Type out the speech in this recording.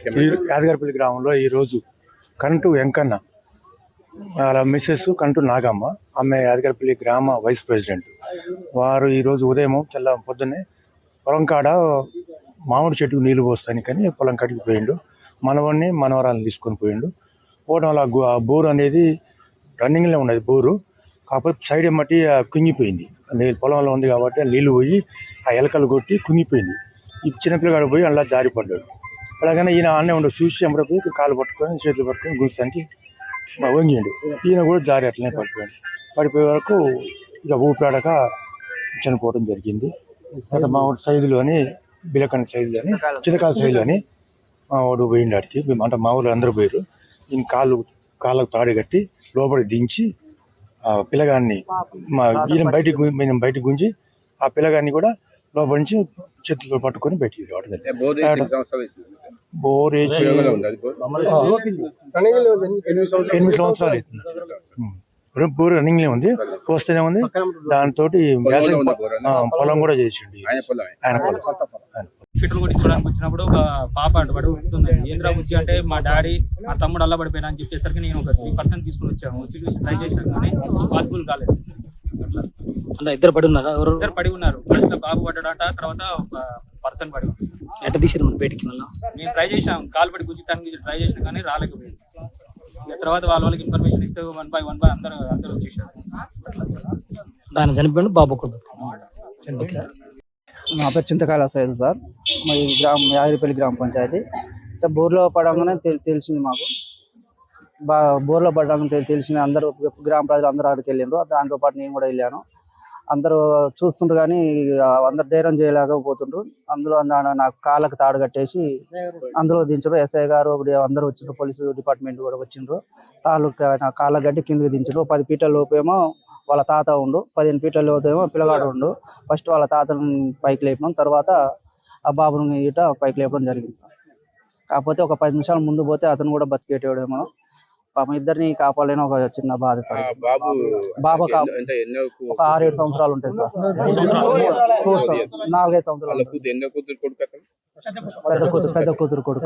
ఈ యాదగిరిపల్లి గ్రామంలో ఈరోజు కంటు వెంకన్న వాళ్ళ మిస్సెస్ కంటు నాగమ్మ, ఆమె యాదగిరిపల్లి గ్రామ వైస్ ప్రెసిడెంట్. వారు ఈరోజు ఉదయం పొద్దున్నే పొలం కాడ మామిడి చెట్టుకు నీళ్లు పోస్తానికని పొలం కాడికి పోయిండు. మనవడిని మనవరాలను తీసుకొని పోయిండు. పోవడం వల్ల ఆ బోరు అనేది రన్నింగ్లో ఉన్నది బోరు, కాకపోతే సైడ్ మట్టి కుంగిపోయింది. పొలంలో ఉంది కాబట్టి నీళ్లు పోయి ఆ ఎలకలు కొట్టి కుంగిపోయింది. ఈ చిన్నపిల్లగాడు పోయి అలా జారిపడ్డాడు. అలాగనే ఈయన ఆడనే ఉండదు, చూసి ఎమ్మడ పోయి కాలు పట్టుకొని చేతులు పట్టుకొని గుంజడానికి వంగిండు. ఈయన కూడా జారి అట్లనే పడిపోయాడు. పడిపోయే వరకు ఇక ఊపిరాడక చనిపోవడం జరిగింది. తర్వాత మా ఊరు సైజులోని బిలకండ సైజులోని చిన్నకాల సైజులోని మా వాడు పోయిండు ఆడికి. అంటే మా ఊరు అందరూ పోయారు. ఈయన కాళ్ళకు తాడి కట్టి లోపలికి దించి ఆ పిల్లగాన్ని ఈయన బయటికి గుంజి ఆ పిల్లగాన్ని కూడా లోపల నుంచి చేతులు పట్టుకొని బయటికి రావడం. బోర్ వేసి 8 సంవత్సరాలు అవుతుంది. బోర్ రన్నింగ్ ఉంది, పోస్తూనే ఉంది. దాంతో పొలం కూడా చేసిండు ఆయన పొలం. ఫిట్లు కొట్టించుకోవడానికి వచ్చినప్పుడు ఒక పాప అడ్డుపడి ఉంటుంది. ఏంద్రా బుజ్జి అంటే మా డాడీ మా తమ్ముడు అల్ల పడిపోయినా అని చెప్పేసరికి నేను ఒక 3% తీసుకుని వచ్చాను. వచ్చి చూసి ట్రై చేశాను కానీ పాసిబుల్ కాలేదు. అంటే ఇద్దరు పడి ఉన్నారా? ఇద్దరు పడి ఉన్నారు. ఫస్ట్ బాబు పడ్డాడంట, తర్వాత ఒక పర్సన్ పడి ఉన్నారు. ఎట్లా తీసారు మన బయటికి? మేము ట్రై చేసాం, కాలు పడి గుంజుతానికి ట్రై చేసినా కానీ రాలేకపోయింది. తర్వాత వాళ్ళకి ఇన్ఫర్మేషన్ ఇస్తే 1 by 1 అందరూ వచ్చేసారు. ఆయన చనిపోయాడు, బాబు కూడా నా పేరు చింతకాయల సైదు సార్. మా యాదగిరిపల్లి గ్రామ పంచాయతీ. బోర్లో పడంగానే తెలిసింది మాకు. బోర్లో పడడానికి తెలిసిన అందరూ గ్రామ ప్రజలు అందరూ అక్కడికి వెళ్ళిండ్రు. దాంతో పాటు నేను కూడా వెళ్ళాను. అందరూ చూస్తుండ్రు కానీ అందరు ధైర్యం చేయలేకపోతుండ్రు. అందులో నాకు కాళ్ళకు తాడు కట్టేసి అందులో దించరు. ఎస్ఐ గారు అందరూ వచ్చిండ్రు, పోలీసు డిపార్ట్మెంట్ కూడా వచ్చిండ్రు. నా కాళ్ళ గడ్డి కిందకి దించరు. 10 ఫీట్ల లోపేమో వాళ్ళ తాత ఉండు, 15 ఫీట్ల లోపేమో పిల్లగాడు ఉండు. ఫస్ట్ వాళ్ళ తాతను పైకి లేపడం, తర్వాత ఆ బాబుని ఇట పైకి లేపడం జరిగింది. కాకపోతే ఒక 10 నిమిషాలు ముందు పోతే అతను కూడా బతికేటేమో. పాపం ఇద్దరిని కాపాడలేని ఒక చిన్న బాధ సార్. బాబా ఒక 6-7 సంవత్సరాలు ఉంటాయి సార్. 4-5 సంవత్సరాలు. పెద్ద కూతురు కొడుకు.